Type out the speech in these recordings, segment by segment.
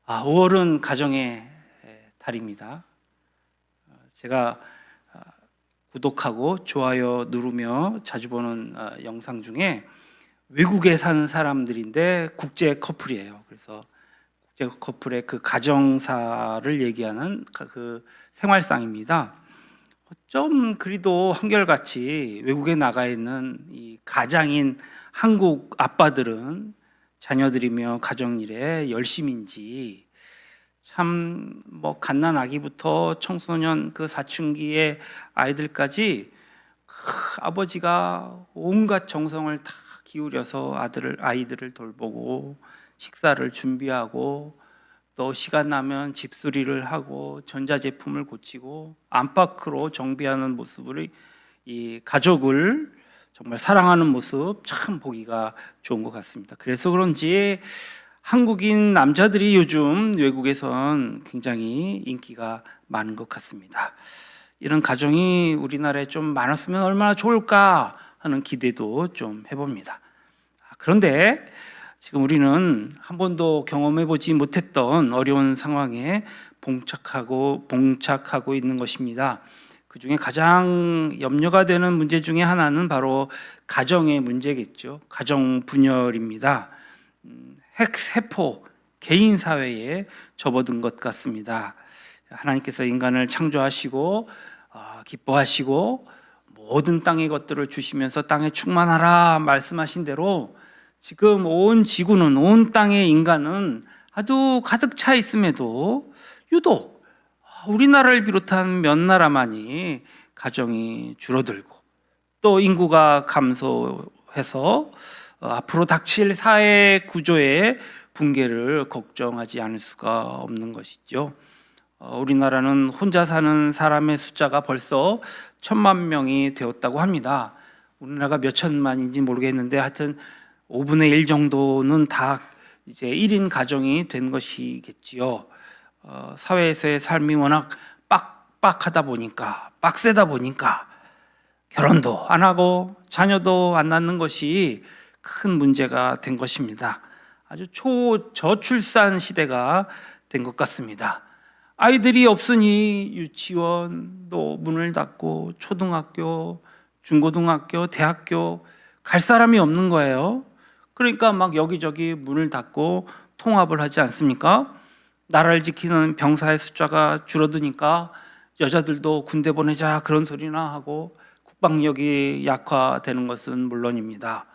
5월은 가정의 달입니다. 제가 구독하고 좋아요 누르며 자주 보는 영상 중에 외국에 사는 사람들인데 국제 커플이에요. 그래서 국제 커플의 그 가정사를 얘기하는 그 생활상입니다. 좀 그리도 한결같이 외국에 나가 있는 이 가장인 한국 아빠들은 자녀들이며 가정일에 열심인지 참 갓난아기부터 청소년 그 사춘기의 아이들까지 아버지가 온갖 정성을 다 기울여서 아이들을 돌보고 식사를 준비하고 또 시간 나면 집수리를 하고 전자제품을 고치고 안팎으로 정비하는 모습을 이 가족을 정말 사랑하는 모습 참 보기가 좋은 것 같습니다. 그래서 그런지 한국인 남자들이 요즘 외국에선 굉장히 인기가 많은 것 같습니다. 이런 가정이 우리나라에 좀 많았으면 얼마나 좋을까 하는 기대도 좀 해봅니다. 그런데 지금 우리는 한 번도 경험해보지 못했던 어려운 상황에 봉착하고 있는 것입니다. 그 중에 가장 염려가 되는 문제 중에 하나는 바로 가정의 문제겠죠. 가정 분열입니다. 핵세포, 개인 사회에 접어든 것 같습니다. 하나님께서 인간을 창조하시고 기뻐하시고 모든 땅의 것들을 주시면서 땅에 충만하라 말씀하신 대로 지금 온 지구는, 온 땅의 인간은 아주 가득 차 있음에도 유독 우리나라를 비롯한 몇 나라만이 가정이 줄어들고 또 인구가 감소해서 앞으로 닥칠 사회 구조의 붕괴를 걱정하지 않을 수가 없는 것이죠. 우리나라는 혼자 사는 사람의 숫자가 벌써 1,000만 명이 되었다고 합니다. 우리나라가 몇 천만인지 모르겠는데 하여튼 5분의 1 정도는 다 이제 1인 가정이 된 것이겠지요. 사회에서의 삶이 워낙 빡빡하다 보니까, 빡세다 보니까 결혼도 안 하고 자녀도 안 낳는 것이 큰 문제가 된 것입니다. 아주 초저출산 시대가 된 것 같습니다. 아이들이 없으니 유치원도 문을 닫고 초등학교, 중고등학교, 대학교 갈 사람이 없는 거예요. 그러니까 막 여기저기 문을 닫고 통합을 하지 않습니까? 나라를 지키는 병사의 숫자가 줄어드니까 여자들도 군대 보내자 그런 소리나 하고 국방력이 약화되는 것은 물론입니다.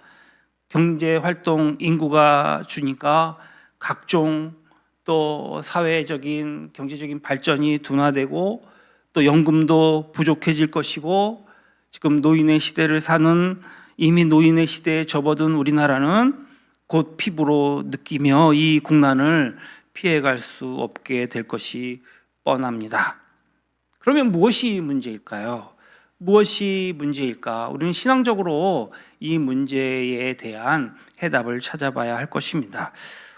경제활동 인구가 주니까 각종 또 사회적인 경제적인 발전이 둔화되고 또 연금도 부족해질 것이고 지금 노인의 시대를 사는 이미 노인의 시대에 접어든 우리나라는 곧 피부로 느끼며 이 국난을 피해갈 수 없게 될 것이 뻔합니다. 그러면 무엇이 문제일까요? 무엇이 문제일까? 우리는 신앙적으로 이 문제에 대한 해답을 찾아봐야 할 것입니다.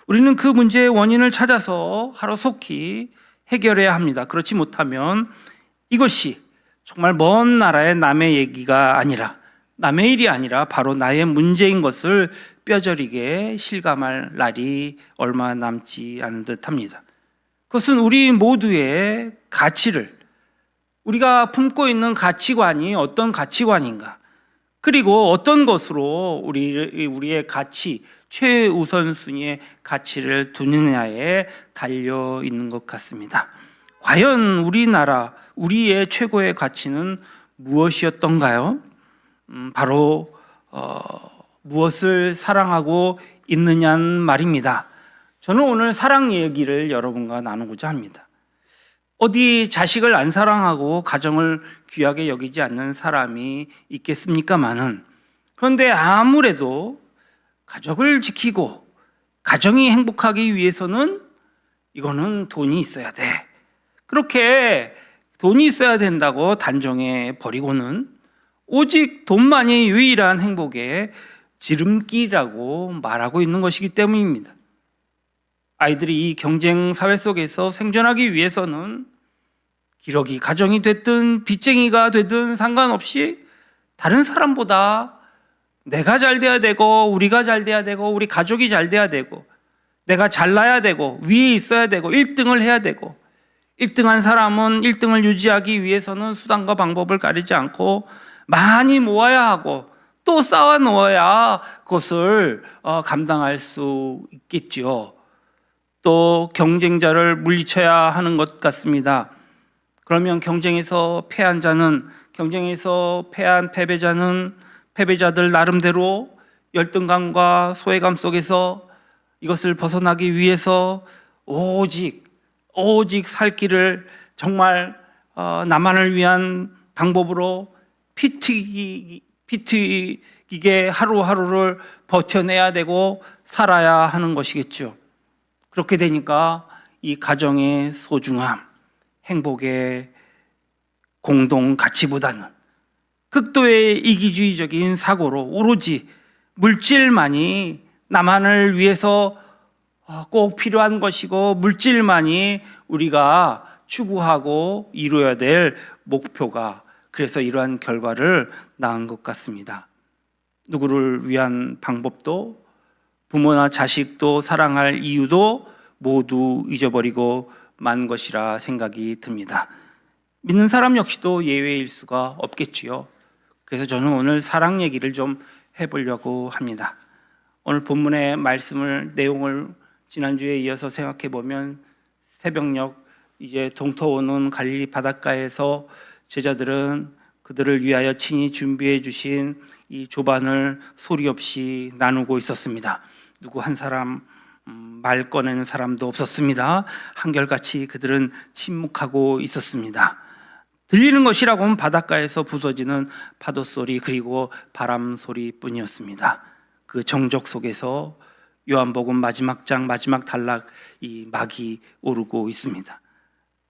우리는 그 문제의 원인을 찾아서 하루속히 해결해야 합니다. 그렇지 못하면 이것이 정말 먼 나라의 남의 얘기가 아니라 남의 일이 아니라 바로 나의 문제인 것을 뼈저리게 실감할 날이 얼마 남지 않은 듯합니다. 그것은 우리 모두의 가치를, 우리가 품고 있는 가치관이 어떤 가치관인가, 그리고 어떤 것으로 우리의 가치, 최우선순위의 가치를 두느냐에 달려 있는 것 같습니다. 과연 우리나라, 우리의 최고의 가치는 무엇이었던가요? 바로 무엇을 사랑하고 있느냐는 말입니다. 저는 오늘 사랑 얘기를 여러분과 나누고자 합니다. 어디 자식을 안 사랑하고 가정을 귀하게 여기지 않는 사람이 있겠습니까마는, 그런데 아무래도 가족을 지키고 가정이 행복하기 위해서는 이거는 돈이 있어야 돼. 그렇게 돈이 있어야 된다고 단정해 버리고는 오직 돈만이 유일한 행복의 지름길이라고 말하고 있는 것이기 때문입니다. 아이들이 이 경쟁 사회 속에서 생존하기 위해서는 기러기 가정이 됐든 빚쟁이가 되든 상관없이 다른 사람보다 내가 잘 돼야 되고 우리가 잘 돼야 되고 우리 가족이 잘 돼야 되고 내가 잘나야 되고 위에 있어야 되고 1등을 해야 되고 1등한 사람은 1등을 유지하기 위해서는 수단과 방법을 가리지 않고 많이 모아야 하고 또 쌓아 놓아야 그것을 감당할 수 있겠지요. 또 경쟁자를 물리쳐야 하는 것 같습니다. 그러면 경쟁에서 패한 패배자는 패배자들 나름대로 열등감과 소외감 속에서 이것을 벗어나기 위해서 오직 살 길을 정말 나만을 위한 방법으로 피튀기게 하루하루를 버텨내야 되고 살아야 하는 것이겠죠. 그렇게 되니까 이 가정의 소중함, 행복의 공동 가치보다는 극도의 이기주의적인 사고로 오로지 물질만이 나만을 위해서 꼭 필요한 것이고 물질만이 우리가 추구하고 이루어야 될 목표가 그래서 이러한 결과를 낳은 것 같습니다. 누구를 위한 방법도 부모나 자식도 사랑할 이유도 모두 잊어버리고 만 것이라 생각이 듭니다. 믿는 사람 역시도 예외일 수가 없겠지요. 그래서 저는 오늘 사랑 얘기를 좀 해보려고 합니다. 오늘 본문의 내용을 지난주에 이어서 생각해 보면 새벽녘 이제 동터오는 갈릴리 바닷가에서 제자들은 그들을 위하여 친히 준비해 주신 이 조반을 소리 없이 나누고 있었습니다. 누구 한 사람 말 꺼내는 사람도 없었습니다. 한결같이 그들은 침묵하고 있었습니다. 들리는 것이라고 하면 바닷가에서 부서지는 파도 소리 그리고 바람 소리뿐이었습니다. 그 정적 속에서 요한복음 마지막 장 마지막 단락 이 막이 오르고 있습니다.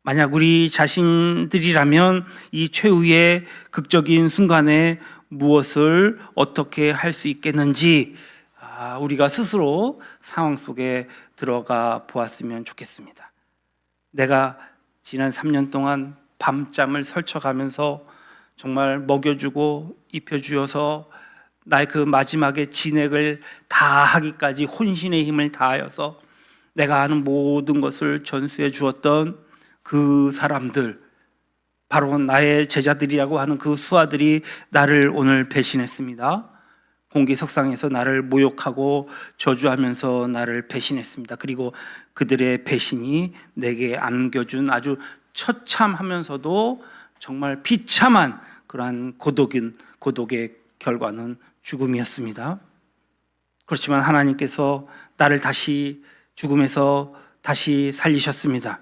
만약 우리 자신들이라면 이 최후의 극적인 순간에 무엇을 어떻게 할 수 있겠는지 우리가 스스로 상황 속에 들어가 보았으면 좋겠습니다. 내가 지난 3년 동안 밤잠을 설쳐가면서 정말 먹여주고 입혀주어서 나의 그 마지막에 진액을 다 하기까지 혼신의 힘을 다하여서 내가 아는 모든 것을 전수해 주었던 그 사람들, 바로 나의 제자들이라고 하는 그 수하들이 나를 오늘 배신했습니다. 공개석상에서 나를 모욕하고 저주하면서 나를 배신했습니다. 그리고 그들의 배신이 내게 안겨준 아주 처참하면서도 정말 비참한 그러한 고독의 결과는 죽음이었습니다. 그렇지만 하나님께서 나를 다시 죽음에서 다시 살리셨습니다.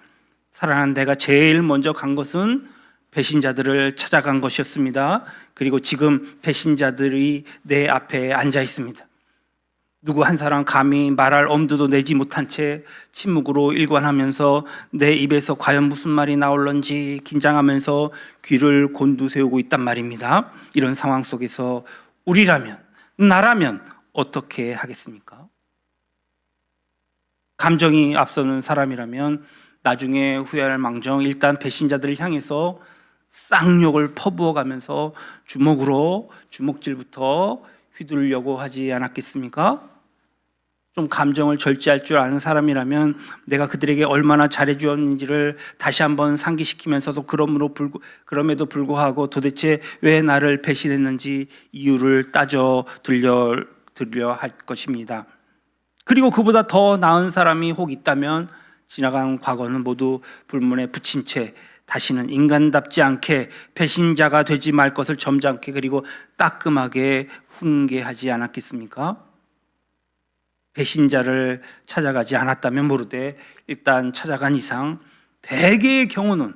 살아난 내가 제일 먼저 간 것은 배신자들을 찾아간 것이었습니다. 그리고 지금 배신자들이 내 앞에 앉아 있습니다. 누구 한 사람 감히 말할 엄두도 내지 못한 채 침묵으로 일관하면서 내 입에서 과연 무슨 말이 나올런지 긴장하면서 귀를 곤두세우고 있단 말입니다. 이런 상황 속에서 나라면 어떻게 하겠습니까? 감정이 앞서는 사람이라면 나중에 후회할 망정 일단 배신자들을 향해서 쌍욕을 퍼부어가면서 주먹질부터 휘두르려고 하지 않았겠습니까? 좀 감정을 절제할 줄 아는 사람이라면 내가 그들에게 얼마나 잘해주었는지를 다시 한번 상기시키면서도 그럼에도 불구하고 도대체 왜 나를 배신했는지 이유를 따져 들려 할 것입니다. 그리고 그보다 더 나은 사람이 혹 있다면 지나간 과거는 모두 불문에 붙인 채 다시는 인간답지 않게 배신자가 되지 말 것을 점잖게 그리고 따끔하게 훈계하지 않았겠습니까? 배신자를 찾아가지 않았다면 모르되 일단 찾아간 이상 대개의 경우는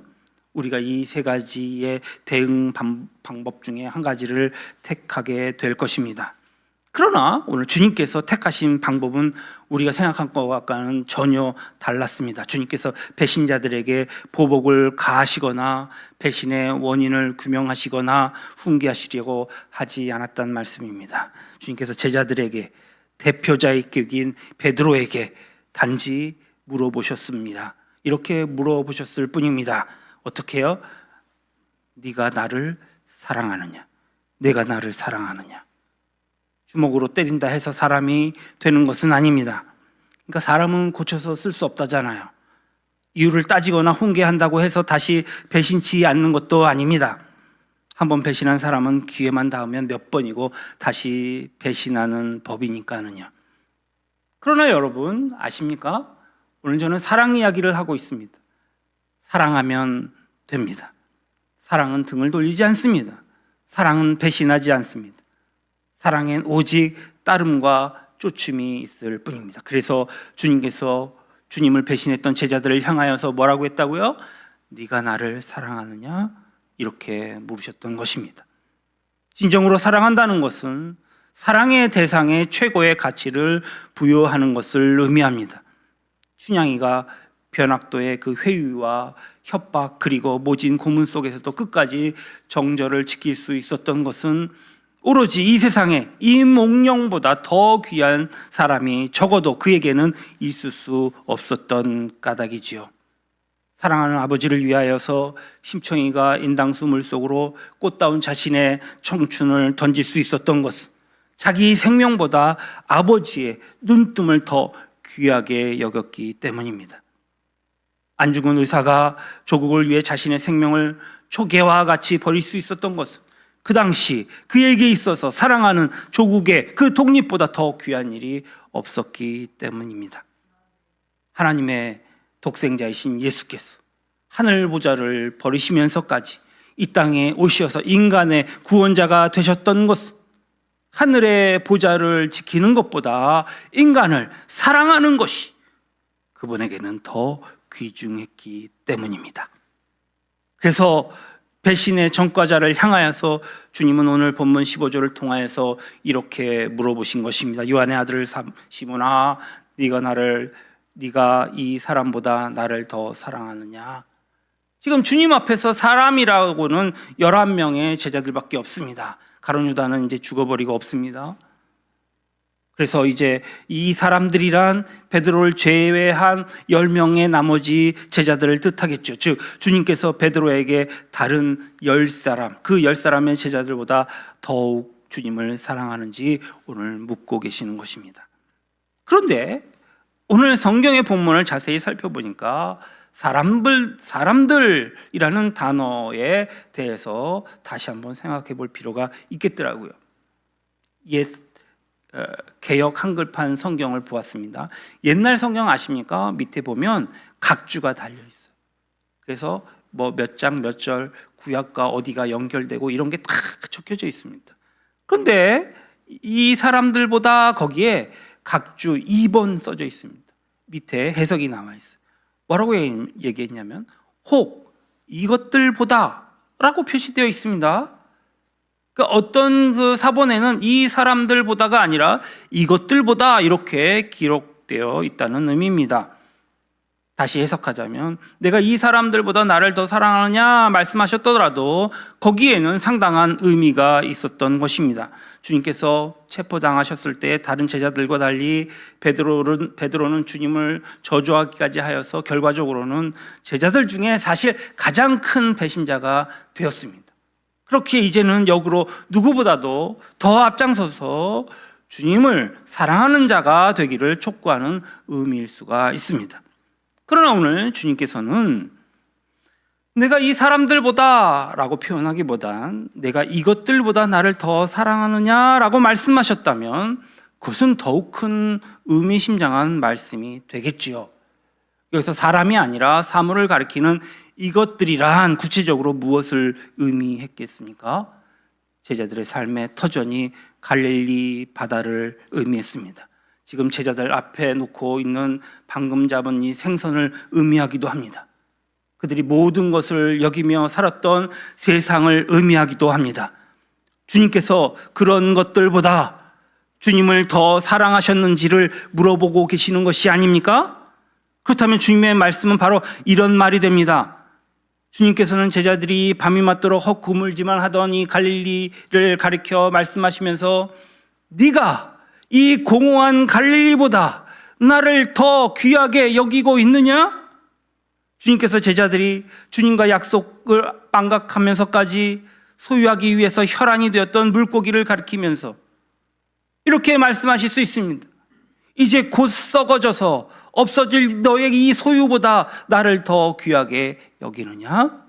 우리가 이 세 가지의 대응 방법 중에 한 가지를 택하게 될 것입니다. 그러나 오늘 주님께서 택하신 방법은 우리가 생각한 것과는 전혀 달랐습니다. 주님께서 배신자들에게 보복을 가하시거나 배신의 원인을 규명하시거나 훈계하시려고 하지 않았단 말씀입니다. 주님께서 제자들에게 대표자의 격인 베드로에게 단지 물어보셨습니다. 이렇게 물어보셨을 뿐입니다. 어떻게요? 네가 나를 사랑하느냐? 내가 나를 사랑하느냐? 주먹으로 때린다 해서 사람이 되는 것은 아닙니다. 그러니까 사람은 고쳐서 쓸 수 없다잖아요. 이유를 따지거나 훈계한다고 해서 다시 배신치 않는 것도 아닙니다. 한번 배신한 사람은 기회만 닿으면 몇 번이고 다시 배신하는 법이니까는요. 그러나 여러분 아십니까? 오늘 저는 사랑 이야기를 하고 있습니다. 사랑하면 됩니다. 사랑은 등을 돌리지 않습니다. 사랑은 배신하지 않습니다. 사랑엔 오직 따름과 쫓음이 있을 뿐입니다. 그래서 주님께서 주님을 배신했던 제자들을 향하여서 뭐라고 했다고요? 네가 나를 사랑하느냐? 이렇게 물으셨던 것입니다. 진정으로 사랑한다는 것은 사랑의 대상에 최고의 가치를 부여하는 것을 의미합니다. 춘향이가 변학도의 그 회유와 협박 그리고 모진 고문 속에서도 끝까지 정절을 지킬 수 있었던 것은 오로지 이 세상에 이 몽룡보다 더 귀한 사람이 적어도 그에게는 있을 수 없었던 까닭이지요. 사랑하는 아버지를 위하여서 심청이가 인당수 물속으로 꽃다운 자신의 청춘을 던질 수 있었던 것은 자기 생명보다 아버지의 눈뜸을 더 귀하게 여겼기 때문입니다. 안 죽은 의사가 조국을 위해 자신의 생명을 초계와 같이 버릴 수 있었던 것은 그 당시 그에게 있어서 사랑하는 조국의 그 독립보다 더 귀한 일이 없었기 때문입니다. 하나님의 독생자이신 예수께서 하늘 보좌를 버리시면서까지 이 땅에 오셔서 인간의 구원자가 되셨던 것은 하늘의 보좌를 지키는 것보다 인간을 사랑하는 것이 그분에게는 더 귀중했기 때문입니다. 그래서 배신의 전과자를 향하여서 주님은 오늘 본문 15절을 통하여서 이렇게 물어보신 것입니다. 요한의 아들 시몬아, 네가 이 사람보다 나를 더 사랑하느냐? 지금 주님 앞에서 사람이라고는 11명의 제자들밖에 없습니다. 가룟 유다는 이제 죽어버리고 없습니다. 그래서 이제 이 사람들이란 베드로를 제외한 10명의 나머지 제자들을 뜻하겠죠. 즉 주님께서 베드로에게 다른 10사람, 그 10사람의 제자들보다 더욱 주님을 사랑하는지 오늘 묻고 계시는 것입니다. 그런데 오늘 성경의 본문을 자세히 살펴보니까 사람들이라는 단어에 대해서 다시 한번 생각해 볼 필요가 있겠더라고요. 개역 한글판 성경을 보았습니다. 옛날 성경 아십니까? 밑에 보면 각주가 달려 있어요. 그래서 뭐 몇 장 몇 절 구약과 어디가 연결되고 이런 게 다 적혀져 있습니다. 그런데 이 사람들보다 거기에 각주 2번 써져 있습니다. 밑에 해석이 나와 있어요. 뭐라고 얘기했냐면 혹 이것들보다 라고 표시되어 있습니다. 그러니까 어떤 그 사본에는 이 사람들보다가 아니라 이것들보다 이렇게 기록되어 있다는 의미입니다. 다시 해석하자면 내가 이 사람들보다 나를 더 사랑하느냐 말씀하셨더라도 거기에는 상당한 의미가 있었던 것입니다. 주님께서 체포당하셨을 때 다른 제자들과 달리 베드로는 주님을 저주하기까지 하여서 결과적으로는 제자들 중에 사실 가장 큰 배신자가 되었습니다. 그렇게 이제는 역으로 누구보다도 더 앞장서서 주님을 사랑하는 자가 되기를 촉구하는 의미일 수가 있습니다. 그러나 오늘 주님께서는 내가 이 사람들보다 라고 표현하기보단 내가 이것들보다 나를 더 사랑하느냐라고 말씀하셨다면 그것은 더욱 큰 의미심장한 말씀이 되겠지요. 여기서 사람이 아니라 사물을 가리키는 이것들이란 구체적으로 무엇을 의미했겠습니까? 제자들의 삶의 터전이 갈릴리 바다를 의미했습니다. 지금 제자들 앞에 놓고 있는 방금 잡은 이 생선을 의미하기도 합니다. 그들이 모든 것을 여기며 살았던 세상을 의미하기도 합니다. 주님께서 그런 것들보다 주님을 더 사랑하셨는지를 물어보고 계시는 것이 아닙니까? 그렇다면 주님의 말씀은 바로 이런 말이 됩니다. 주님께서는 제자들이 밤이 맞도록 헛구물지만 하던 이 갈릴리를 가리켜 말씀하시면서 네가 이 공허한 갈릴리보다 나를 더 귀하게 여기고 있느냐? 주님께서 제자들이 주님과 약속을 망각하면서까지 소유하기 위해서 혈안이 되었던 물고기를 가리키면서 이렇게 말씀하실 수 있습니다. 이제 곧 썩어져서 없어질 너의 이 소유보다 나를 더 귀하게 여기느냐?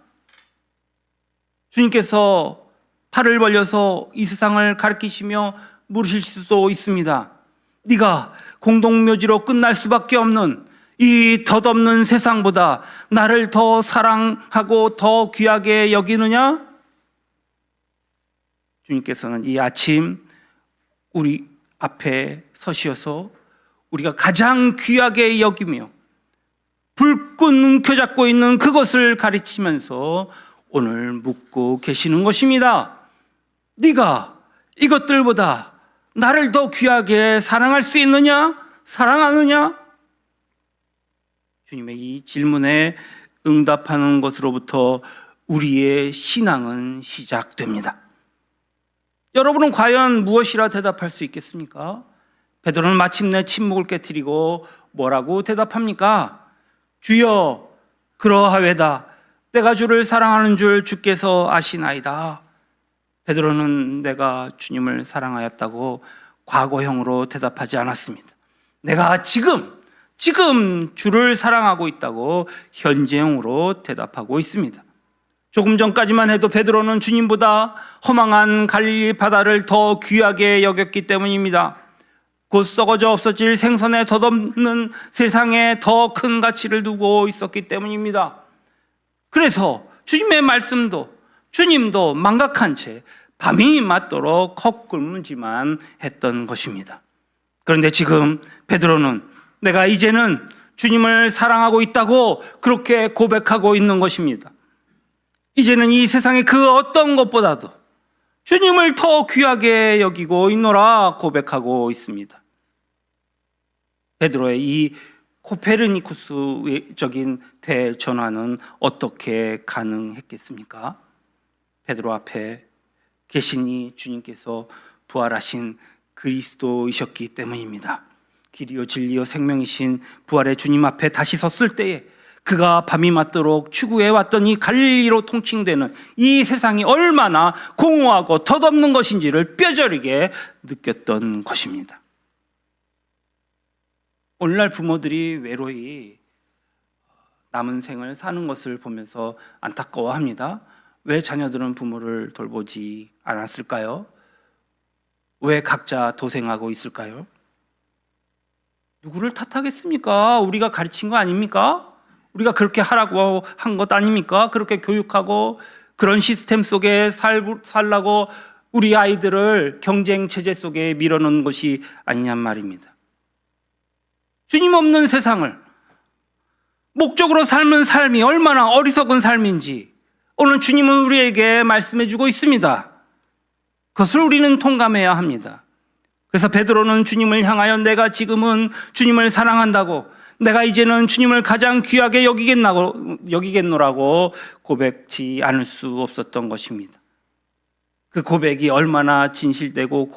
주님께서 팔을 벌려서 이 세상을 가리키시며 물으실 수도 있습니다. 네가 공동묘지로 끝날 수밖에 없는 이 덧없는 세상보다 나를 더 사랑하고 더 귀하게 여기느냐? 주님께서는 이 아침 우리 앞에 서시어서 우리가 가장 귀하게 여기며 불끈 움켜잡고 있는 그것을 가르치면서 오늘 묻고 계시는 것입니다. 네가 이것들보다 나를 더 귀하게 사랑할 수 있느냐? 사랑하느냐? 주님의 이 질문에 응답하는 것으로부터 우리의 신앙은 시작됩니다. 여러분은 과연 무엇이라 대답할 수 있겠습니까? 베드로는 마침내 침묵을 깨뜨리고 뭐라고 대답합니까? 주여, 그러하외다. 내가 주를 사랑하는 줄 주께서 아시나이다. 베드로는 내가 주님을 사랑하였다고 과거형으로 대답하지 않았습니다. 내가 지금 주를 사랑하고 있다고 현재형으로 대답하고 있습니다. 조금 전까지만 해도 베드로는 주님보다 허망한 갈릴리 바다를 더 귀하게 여겼기 때문입니다. 곧 썩어져 없어질 생선에 덧없는 세상에 더 큰 가치를 두고 있었기 때문입니다. 그래서 주님의 말씀도 주님도 망각한 채 밤이 맞도록 헛굶지만 했던 것입니다. 그런데 지금 베드로는 내가 이제는 주님을 사랑하고 있다고 그렇게 고백하고 있는 것입니다. 이제는 이 세상의 그 어떤 것보다도 주님을 더 귀하게 여기고 있노라 고백하고 있습니다. 베드로의 이 코페르니쿠스적인 대전환은 어떻게 가능했겠습니까? 베드로 앞에 계신 이 주님께서 부활하신 그리스도이셨기 때문입니다. 길이요 진리요 생명이신 부활의 주님 앞에 다시 섰을 때에 그가 밤이 맞도록 추구해 왔던 이 갈릴리로 통칭되는 이 세상이 얼마나 공허하고 덧없는 것인지를 뼈저리게 느꼈던 것입니다. 오늘날 부모들이 외로이 남은 생을 사는 것을 보면서 안타까워합니다. 왜 자녀들은 부모를 돌보지 않았을까요? 왜 각자 도생하고 있을까요? 누구를 탓하겠습니까? 우리가 가르친 거 아닙니까? 우리가 그렇게 하라고 한 것 아닙니까? 그렇게 교육하고 그런 시스템 속에 살라고 우리 아이들을 경쟁 체제 속에 밀어넣은 것이 아니냔 말입니다. 주님 없는 세상을 목적으로 삶은 삶이 얼마나 어리석은 삶인지 오늘 주님은 우리에게 말씀해 주고 있습니다. 그것을 우리는 통감해야 합니다. 그래서 베드로는 주님을 향하여 내가 지금은 주님을 사랑한다고, 내가 이제는 주님을 가장 귀하게 여기겠노라고 고백지 않을 수 없었던 것입니다. 그 고백이 얼마나 진실되고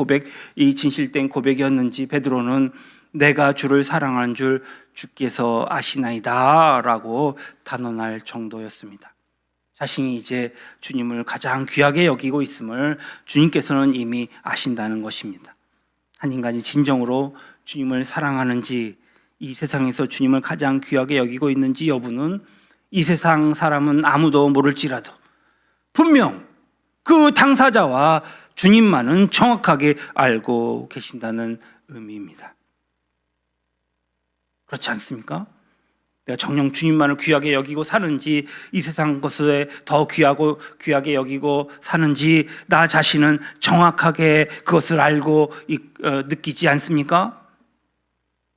이 진실된 고백이었는지 베드로는 내가 주를 사랑하는 줄 주께서 아시나이다 라고 단언할 정도였습니다. 자신이 이제 주님을 가장 귀하게 여기고 있음을 주님께서는 이미 아신다는 것입니다. 한 인간이 진정으로 주님을 사랑하는지, 이 세상에서 주님을 가장 귀하게 여기고 있는지 여부는 이 세상 사람은 아무도 모를지라도 분명 그 당사자와 주님만은 정확하게 알고 계신다는 의미입니다. 그렇지 않습니까? 내가 정녕 주님만을 귀하게 여기고 사는지, 이 세상 것에 더 귀하게 여기고 사는지 나 자신은 정확하게 그것을 알고 느끼지 않습니까?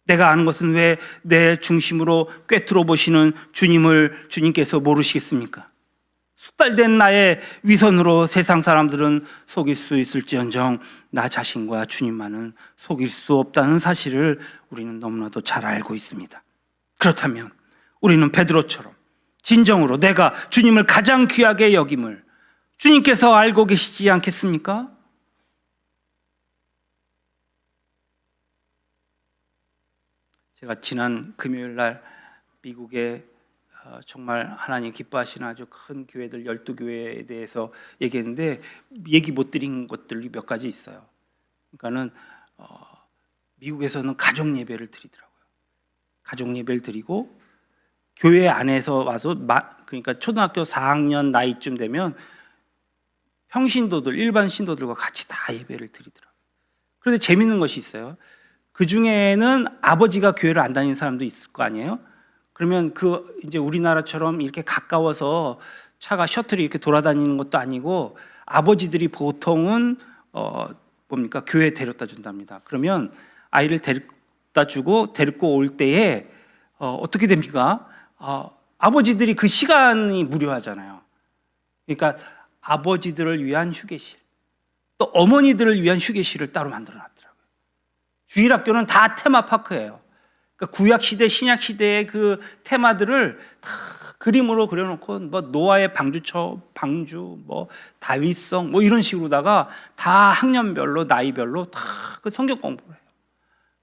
내가 아는 것은 왜 내 중심으로 꿰뚫어 보시는 주님께서 모르시겠습니까? 숙달된 나의 위선으로 세상 사람들은 속일 수 있을지언정 나 자신과 주님만은 속일 수 없다는 사실을 우리는 너무나도 잘 알고 있습니다. 그렇다면 우리는 베드로처럼 진정으로 내가 주님을 가장 귀하게 여김을 주님께서 알고 계시지 않겠습니까? 제가 지난 금요일 날 미국에 정말 하나님 기뻐하시는 아주 큰 교회들 12교회에 대해서 얘기했는데 얘기 못 드린 것들이 몇 가지 있어요. 그러니까는 미국에서는 가정 예배를 드리더라고요. 가정 예배를 드리고 교회 안에서 와서 그러니까 초등학교 4학년 나이쯤 되면 평신도들, 일반 신도들과 같이 다 예배를 드리더라고요. 그런데 재밌는 것이 있어요. 그 중에는 아버지가 교회를 안 다니는 사람도 있을 거 아니에요? 그러면 이제 우리나라처럼 이렇게 가까워서 차가 셔틀이 이렇게 돌아다니는 것도 아니고 아버지들이 보통은 뭡니까? 교회에 데려다 준답니다. 그러면 아이를 데려다 주고 데리고 올 때에 어떻게 됩니까? 아버지들이 그 시간이 무료하잖아요. 그러니까 아버지들을 위한 휴게실, 또 어머니들을 위한 휴게실을 따로 만들어 놨더라고요. 주일학교는 다 테마파크예요. 그러니까 구약시대, 신약시대의 그 테마들을 다 그림으로 그려놓고 뭐 노아의 방주, 뭐 다윗성, 뭐 이런 식으로다가 다 학년별로, 나이별로 다 그 성경 공부를 해요.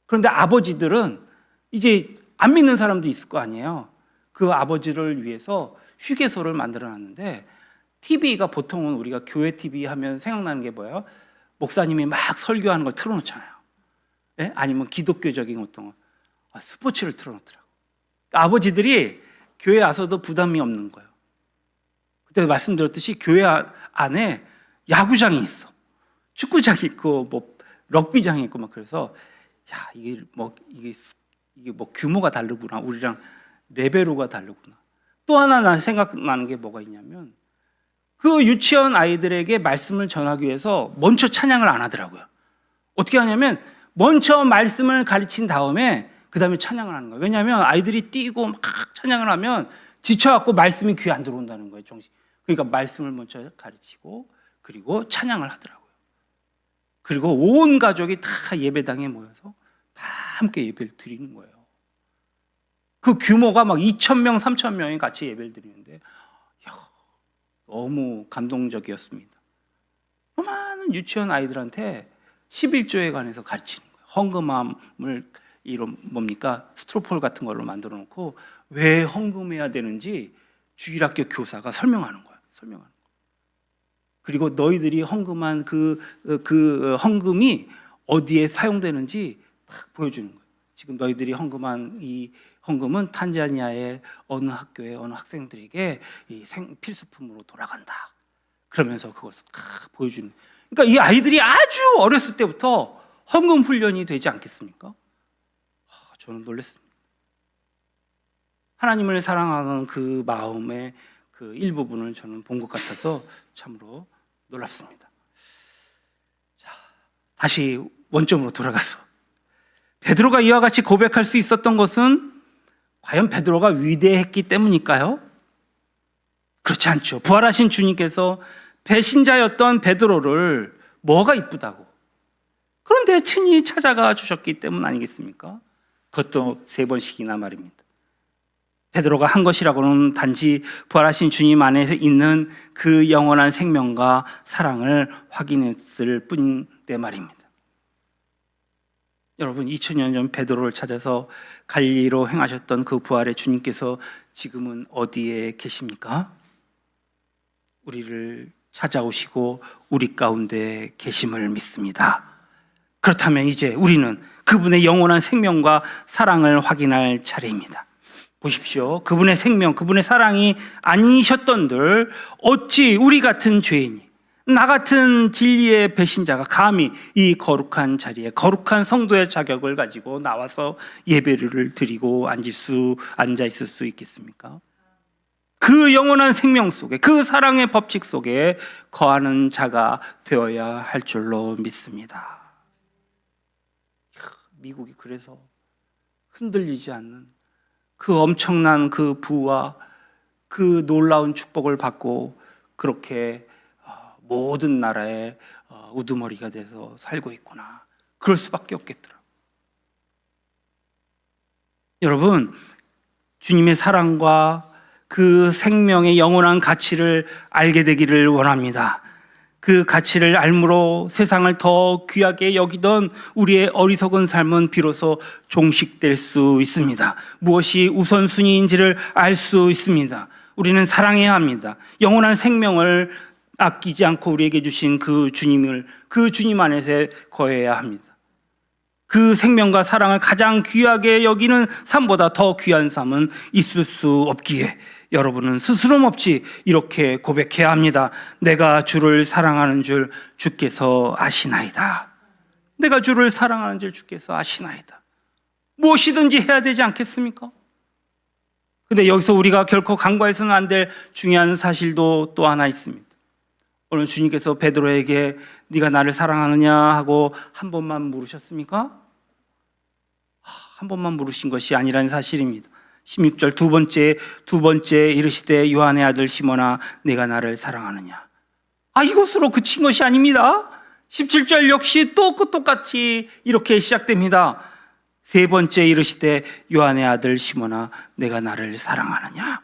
그런데 아버지들은 이제 안 믿는 사람도 있을 거 아니에요. 그 아버지를 위해서 휴게소를 만들어 놨는데 TV가 보통은 우리가 교회 TV 하면 생각나는 게 뭐예요? 목사님이 막 설교하는 걸 틀어놓잖아요. 네? 아니면 기독교적인 어떤 거. 스포츠를 틀어놓더라고. 아버지들이 교회 와서도 부담이 없는 거예요. 그때 말씀드렸듯이 교회 안에 야구장이 있어. 축구장이 있고 뭐 럭비장이 있고 막 그래서 야 이게 뭐 규모가 다르구나. 우리랑 레벨로가 다르구나. 또 하나 난 생각나는 게 뭐가 있냐면 그 유치원 아이들에게 말씀을 전하기 위해서 먼저 찬양을 안 하더라고요. 어떻게 하냐면 먼저 말씀을 가르친 다음에 그 다음에 찬양을 하는 거예요. 왜냐하면 아이들이 뛰고 막 찬양을 하면 지쳐갖고 말씀이 귀에 안 들어온다는 거예요. 정신. 그러니까 말씀을 먼저 가르치고 그리고 찬양을 하더라고요. 그리고 온 가족이 다 예배당에 모여서 다 함께 예배를 드리는 거예요. 그 규모가 막 2,000명, 3,000명이 같이 예배를 드리는데 너무 감동적이었습니다. 많은 유치원 아이들한테 11조에 관해서 가르치는 거예요. 헌금함을 이런 뭡니까? 스트로폴 같은 걸로 만들어 놓고 왜 헌금해야 되는지 주일학교 교사가 설명하는 거예요. 그리고 너희들이 헌금한 그 헌금이 어디에 사용되는지 딱 보여주는 거예요. 지금 너희들이 헌금한 이 헌금은 탄자니아의 어느 학교의 어느 학생들에게 이 필수품으로 돌아간다. 그러면서 그것을 딱 보여주는. 그러니까 이 아이들이 아주 어렸을 때부터 헌금 훈련이 되지 않겠습니까? 저는 놀랐습니다. 하나님을 사랑하는 그 마음의 그 일부분을 저는 본 것 같아서 참으로 놀랍습니다. 자, 다시 원점으로 돌아가서 베드로가 이와 같이 고백할 수 있었던 것은 과연 베드로가 위대했기 때문일까요? 그렇지 않죠. 부활하신 주님께서 배신자였던 베드로를 뭐가 이쁘다고 그런데 친히 찾아가 주셨기 때문 아니겠습니까? 그것도 3번씩이나 말입니다. 베드로가 한 것이라고는 단지 부활하신 주님 안에 있는 그 영원한 생명과 사랑을 확인했을 뿐인데 말입니다. 여러분 2000년 전 베드로를 찾아서 갈릴리로 행하셨던 그 부활의 주님께서 지금은 어디에 계십니까? 우리를 찾아오시고 우리 가운데 계심을 믿습니다. 그렇다면 이제 우리는 그분의 영원한 생명과 사랑을 확인할 차례입니다. 보십시오. 그분의 생명, 그분의 사랑이 아니셨던들 어찌 우리 같은 죄인이, 나 같은 진리의 배신자가 감히 이 거룩한 자리에 거룩한 성도의 자격을 가지고 나와서 예배를 드리고 앉아 있을 수 있겠습니까? 그 영원한 생명 속에, 그 사랑의 법칙 속에 거하는 자가 되어야 할 줄로 믿습니다. 미국이 그래서 흔들리지 않는 그 엄청난 그 부와 그 놀라운 축복을 받고 그렇게 모든 나라의 우두머리가 돼서 살고 있구나. 그럴 수밖에 없겠더라고요. 여러분, 주님의 사랑과 그 생명의 영원한 가치를 알게 되기를 원합니다. 그 가치를 알므로 세상을 더 귀하게 여기던 우리의 어리석은 삶은 비로소 종식될 수 있습니다. 무엇이 우선순위인지를 알 수 있습니다. 우리는 사랑해야 합니다. 영원한 생명을 아끼지 않고 우리에게 주신 그 주님 안에서 거해야 합니다. 그 생명과 사랑을 가장 귀하게 여기는 삶보다 더 귀한 삶은 있을 수 없기에 여러분은 스스럼 없이 이렇게 고백해야 합니다. 내가 주를 사랑하는 줄 주께서 아시나이다. 내가 주를 사랑하는 줄 주께서 아시나이다. 무엇이든지 해야 되지 않겠습니까? 근데 여기서 우리가 결코 간과해서는 안 될 중요한 사실도 또 하나 있습니다. 오늘 주님께서 베드로에게 네가 나를 사랑하느냐 하고 한 번만 물으셨습니까? 한 번만 물으신 것이 아니라는 사실입니다. 16절 두 번째 이르시되 요한의 아들 시몬아 내가 나를 사랑하느냐. 이것으로 그친 것이 아닙니다. 17절 역시 또 똑같이 이렇게 시작됩니다. 세 번째 이르시되 요한의 아들 시몬아 내가 나를 사랑하느냐.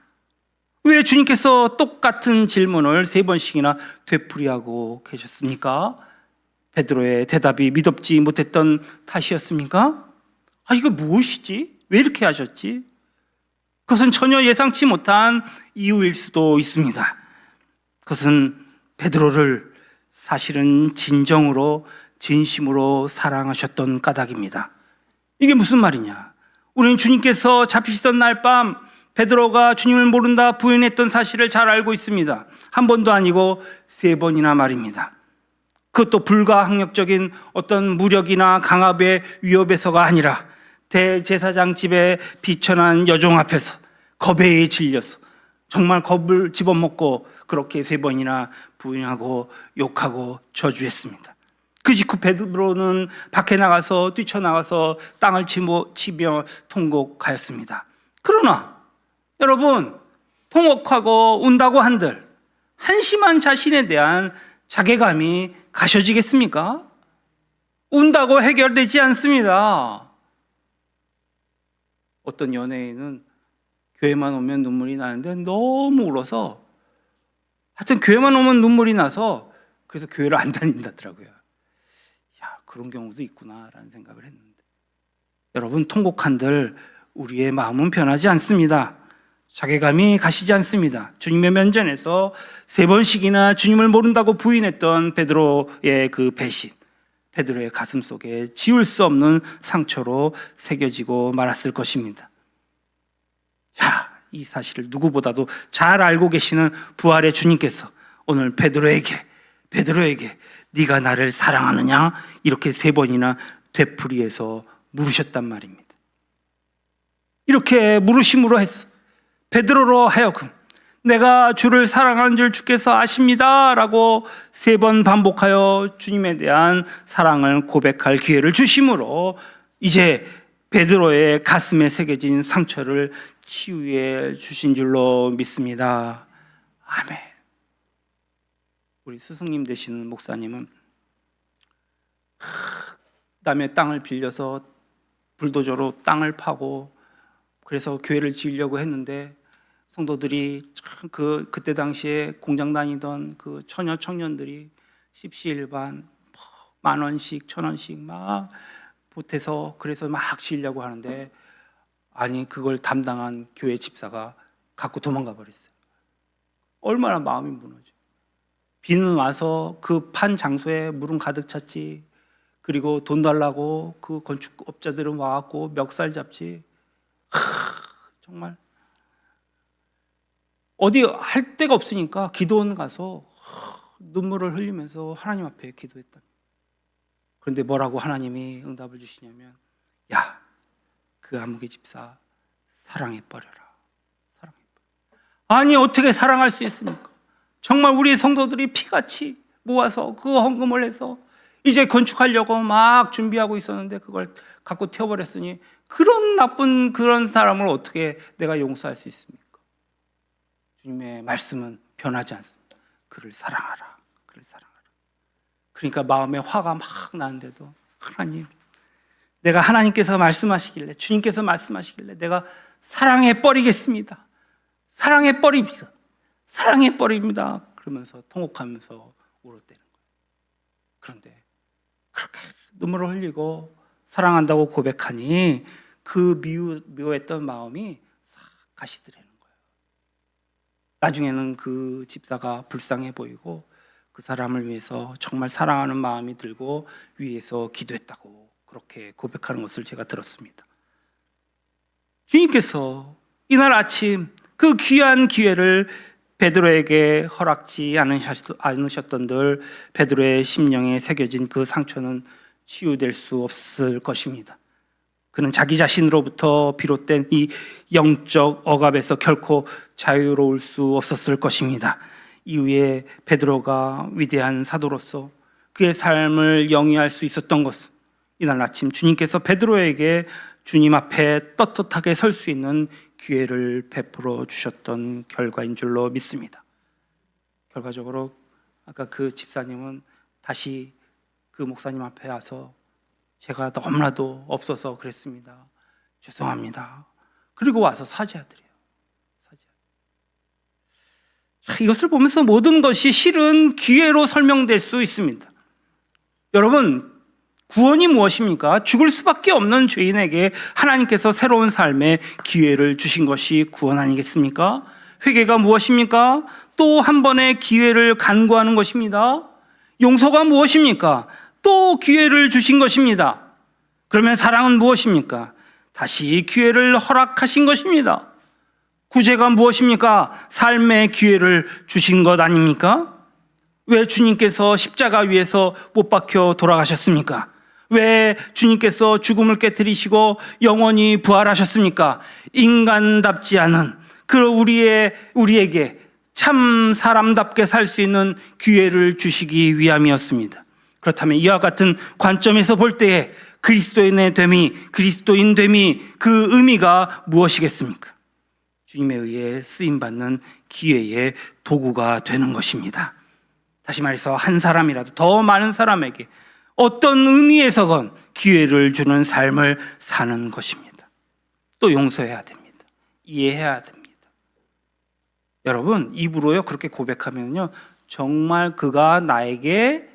왜 주님께서 똑같은 질문을 세 번씩이나 되풀이하고 계셨습니까? 베드로의 대답이 믿op지 못했던 탓이었습니까? 이거 무엇이지? 왜 이렇게 하셨지? 그것은 전혀 예상치 못한 이유일 수도 있습니다. 그것은 베드로를 사실은 진정으로 진심으로 사랑하셨던 까닭입니다. 이게 무슨 말이냐? 우리는 주님께서 잡히시던 날 밤 베드로가 주님을 모른다 부인했던 사실을 잘 알고 있습니다. 한 번도 아니고 세 번이나 말입니다. 그것도 불가항력적인 어떤 무력이나 강압의 위협에서가 아니라 대제사장 집에 비천한 여종 앞에서 겁에 질려서 정말 겁을 집어먹고 그렇게 세 번이나 부인하고 욕하고 저주했습니다. 그 직후 베드로는 밖에 나가서 뛰쳐나가서 땅을 치며 통곡하였습니다. 그러나 여러분, 통곡하고 운다고 한들 한심한 자신에 대한 자괴감이 가셔지겠습니까? 운다고 해결되지 않습니다. 어떤 연예인은 교회만 오면 눈물이 나는데 너무 울어서 하여튼 교회만 오면 눈물이 나서 그래서 교회를 안 다닌다더라고요. 그런 경우도 있구나라는 생각을 했는데 여러분, 통곡한들 우리의 마음은 변하지 않습니다. 자괴감이 가시지 않습니다. 주님의 면전에서 세 번씩이나 주님을 모른다고 부인했던 베드로의 그 배신, 베드로의 가슴 속에 지울 수 없는 상처로 새겨지고 말았을 것입니다. 이 사실을 누구보다도 잘 알고 계시는 부활의 주님께서 오늘 베드로에게 네가 나를 사랑하느냐 이렇게 세 번이나 되풀이해서 물으셨단 말입니다. 이렇게 물으심으로 해서 베드로로 하여금 내가 주를 사랑하는 줄 주께서 아십니다 라고 세 번 반복하여 주님에 대한 사랑을 고백할 기회를 주심으로 이제 베드로의 가슴에 새겨진 상처를 치유해 주신 줄로 믿습니다. 아멘. 우리 스승님 되시는 목사님은 남의 땅을 빌려서 불도저로 땅을 파고 그래서 교회를 지으려고 했는데 성도들이 참 그때 당시에 공장 다니던 그 처녀 청년들이 십시일반 10,000원씩 1,000원씩 막 보태서 그래서 막 지으려고 하는데 그걸 담당한 교회 집사가 갖고 도망가 버렸어요. 얼마나 마음이 무너져. 비는 와서 그 판 장소에 물은 가득 찼지. 그리고 돈 달라고 그 건축업자들은 와갖고 멱살 잡지. 정말 어디 할 데가 없으니까 기도원 가서 눈물을 흘리면서 하나님 앞에 기도했다. 그런데 뭐라고 하나님이 응답을 주시냐면 그 아무개 집사 사랑해버려라. 아니 어떻게 사랑할 수 있습니까? 정말 우리 성도들이 피같이 모아서 그 헌금을 해서 이제 건축하려고 막 준비하고 있었는데 그걸 갖고 태워버렸으니 그런 나쁜 그런 사람을 어떻게 내가 용서할 수 있습니까? 주님의 말씀은 변하지 않습니다. 그를 사랑하라. 그러니까 마음에 화가 막 나는데도 하나님, 내가 하나님께서 말씀하시길래 주님께서 말씀하시길래 내가 사랑해버리겠습니다. 사랑해버립니다. 그러면서 통곡하면서 울었대는 거예요. 그런데 그렇게 눈물을 흘리고 사랑한다고 고백하니 그 미워했던 마음이 싹 가시더라는 거예요. 나중에는 그 집사가 불쌍해 보이고 그 사람을 위해서 정말 사랑하는 마음이 들고 위에서 기도했다고 그렇게 고백하는 것을 제가 들었습니다. 주님께서 이날 아침 그 귀한 기회를 베드로에게 허락지 않으셨던들 베드로의 심령에 새겨진 그 상처는 치유될 수 없을 것입니다. 그는 자기 자신으로부터 비롯된 이 영적 억압에서 결코 자유로울 수 없었을 것입니다. 이후에 베드로가 위대한 사도로서 그의 삶을 영위할 수 있었던 것은 이날 아침 주님께서 베드로에게 주님 앞에 떳떳하게 설 수 있는 기회를 베풀어 주셨던 결과인 줄로 믿습니다. 결과적으로 아까 그 집사님은 다시 그 목사님 앞에 와서 제가 너무나도 없어서 그랬습니다. 죄송합니다. 그리고 와서 사죄하더래요. 이것을 보면서 모든 것이 실은 기회로 설명될 수 있습니다. 여러분, 구원이 무엇입니까? 죽을 수밖에 없는 죄인에게 하나님께서 새로운 삶의 기회를 주신 것이 구원 아니겠습니까? 회개가 무엇입니까? 또 한 번의 기회를 간구하는 것입니다. 용서가 무엇입니까? 또 기회를 주신 것입니다. 그러면 사랑은 무엇입니까? 다시 기회를 허락하신 것입니다. 구제가 무엇입니까? 삶의 기회를 주신 것 아닙니까? 왜 주님께서 십자가 위에서 못 박혀 돌아가셨습니까? 왜 주님께서 죽음을 깨뜨리시고 영원히 부활하셨습니까? 인간답지 않은 그 우리에게 참 사람답게 살 수 있는 기회를 주시기 위함이었습니다. 그렇다면 이와 같은 관점에서 볼 때에 그리스도인 됨이 그 의미가 무엇이겠습니까? 주님에 의해 쓰임받는 기회의 도구가 되는 것입니다. 다시 말해서 한 사람이라도 더 많은 사람에게 어떤 의미에서건 기회를 주는 삶을 사는 것입니다. 또 용서해야 됩니다. 이해해야 됩니다. 여러분, 입으로요 그렇게 고백하면요 정말 그가 나에게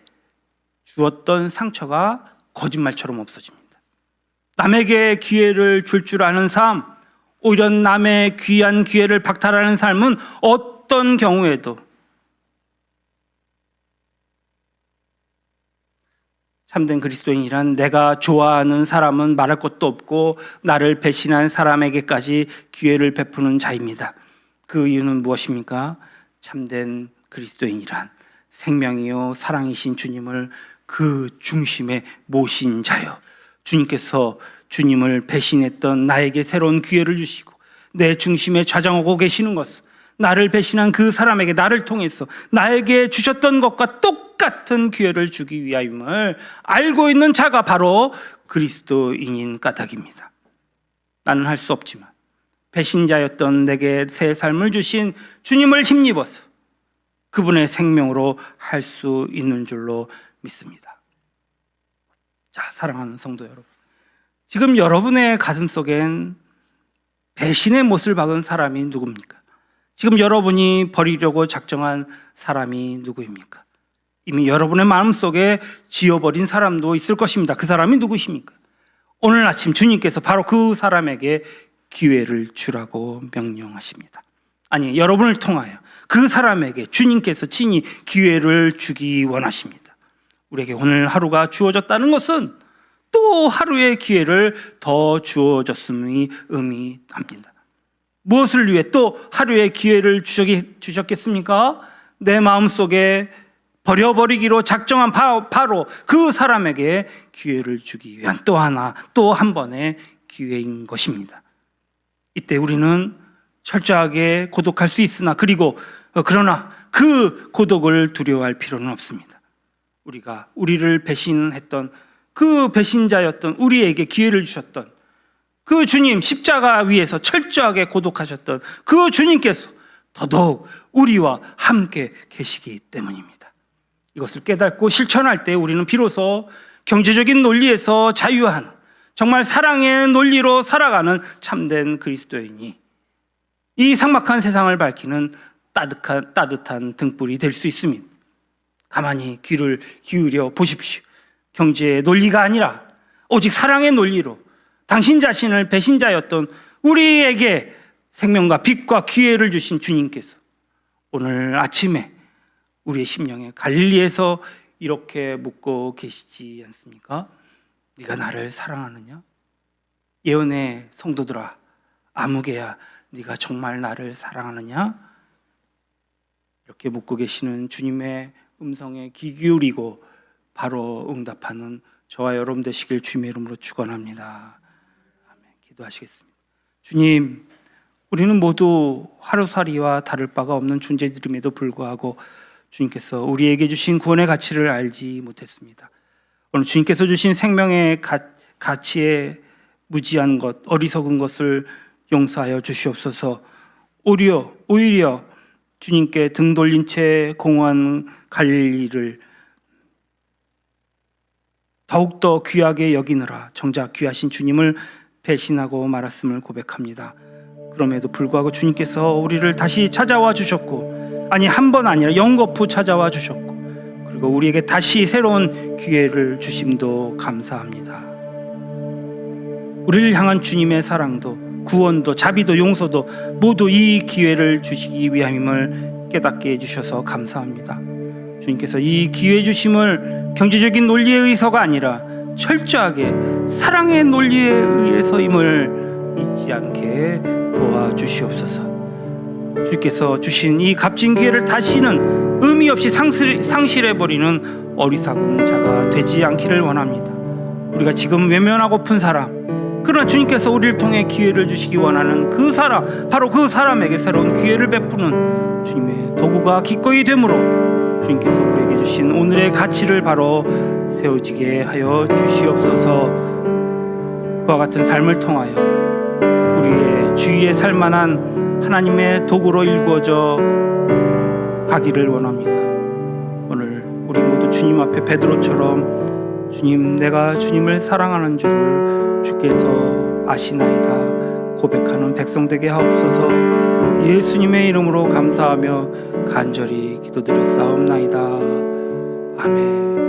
주었던 상처가 거짓말처럼 없어집니다. 남에게 기회를 줄 줄 아는 삶, 오히려 남의 귀한 기회를 박탈하는 삶은 어떤 경우에도 참된 그리스도인이란 내가 좋아하는 사람은 말할 것도 없고 나를 배신한 사람에게까지 기회를 베푸는 자입니다. 그 이유는 무엇입니까? 참된 그리스도인이란 생명이요 사랑이신 주님을 그 중심에 모신 자요. 주님께서 주님을 배신했던 나에게 새로운 기회를 주시고 내 중심에 좌정하고 계시는 것은 나를 배신한 그 사람에게 나를 통해서 나에게 주셨던 것과 똑같은 기회를 주기 위함을 알고 있는 자가 바로 그리스도인인 까닭입니다. 나는 할 수 없지만 배신자였던 내게 새 삶을 주신 주님을 힘입어서 그분의 생명으로 할 수 있는 줄로 믿습니다. 자, 사랑하는 성도 여러분, 지금 여러분의 가슴 속엔 배신의 못을 박은 사람이 누굽니까? 지금 여러분이 버리려고 작정한 사람이 누구입니까? 이미 여러분의 마음속에 지워버린 사람도 있을 것입니다. 그 사람이 누구십니까? 오늘 아침 주님께서 바로 그 사람에게 기회를 주라고 명령하십니다. 아니, 여러분을 통하여 그 사람에게 주님께서 친히 기회를 주기 원하십니다. 우리에게 오늘 하루가 주어졌다는 것은 또 하루의 기회를 더 주어졌음이 의미합니다. 무엇을 위해 또 하루의 기회를 주셨겠습니까? 내 마음속에 버려버리기로 작정한 바로 그 사람에게 기회를 주기 위한 또 한 번의 기회인 것입니다. 이때 우리는 철저하게 고독할 수 있으나 그러나 그 고독을 두려워할 필요는 없습니다. 우리를 배신했던 그 배신자였던 우리에게 기회를 주셨던 그 주님, 십자가 위에서 철저하게 고독하셨던 그 주님께서 더더욱 우리와 함께 계시기 때문입니다. 이것을 깨닫고 실천할 때 우리는 비로소 경제적인 논리에서 자유한 정말 사랑의 논리로 살아가는 참된 그리스도인이 이 삭막한 세상을 밝히는 따뜻한 등불이 될 수 있습니다. 가만히 귀를 기울여 보십시오. 경제의 논리가 아니라 오직 사랑의 논리로 당신 자신을 배신자였던 우리에게 생명과 빛과 기회를 주신 주님께서 오늘 아침에 우리의 심령에 갈릴리에서 이렇게 묻고 계시지 않습니까? 네가 나를 사랑하느냐? 예언의 성도들아, 아무개야, 네가 정말 나를 사랑하느냐? 이렇게 묻고 계시는 주님의 음성에 귀 기울이고 바로 응답하는 저와 여러분 되시길 주님의 이름으로 축원합니다. 아멘. 기도하시겠습니다. 주님, 우리는 모두 하루살이와 다를 바가 없는 존재들임에도 불구하고 주님께서 우리에게 주신 구원의 가치를 알지 못했습니다. 오늘 주님께서 주신 생명의 가치에 무지한 것, 어리석은 것을 용서하여 주시옵소서. 오히려 주님께 등 돌린 채 공허한 갈릴리를 더욱더 귀하게 여기느라 정작 귀하신 주님을 배신하고 말았음을 고백합니다. 그럼에도 불구하고 주님께서 우리를 다시 찾아와 주셨고, 아니 한 번 아니라 영거푸 찾아와 주셨고, 그리고 우리에게 다시 새로운 기회를 주심도 감사합니다. 우리를 향한 주님의 사랑도 구원도 자비도 용서도 모두 이 기회를 주시기 위함임을 깨닫게 해주셔서 감사합니다. 주님께서 이 기회 주심을 경제적인 논리에 의해서가 아니라 철저하게 사랑의 논리에 의해서임을 잊지 않게 도와주시옵소서. 주께서 주신 이 값진 기회를 다시는 의미 없이 상실해버리는 어리석은 자가 되지 않기를 원합니다. 우리가 지금 외면하고픈 사람, 그러나 주님께서 우리를 통해 기회를 주시기 원하는 그 사람, 바로 그 사람에게 새로운 기회를 베푸는 주님의 도구가 기꺼이 되므로 주님께서 우리에게 주신 오늘의 가치를 바로 세워지게 하여 주시옵소서. 그와 같은 삶을 통하여 우리의 주위에 살만한 하나님의 도구로 일구어져 가기를 원합니다. 오늘 우리 모두 주님 앞에 베드로처럼 주님, 내가 주님을 사랑하는 줄을 주께서 아시나이다 고백하는 백성 되게 하옵소서. 예수님의 이름으로 감사하며 간절히 기도드렸사옵나이다. 아멘.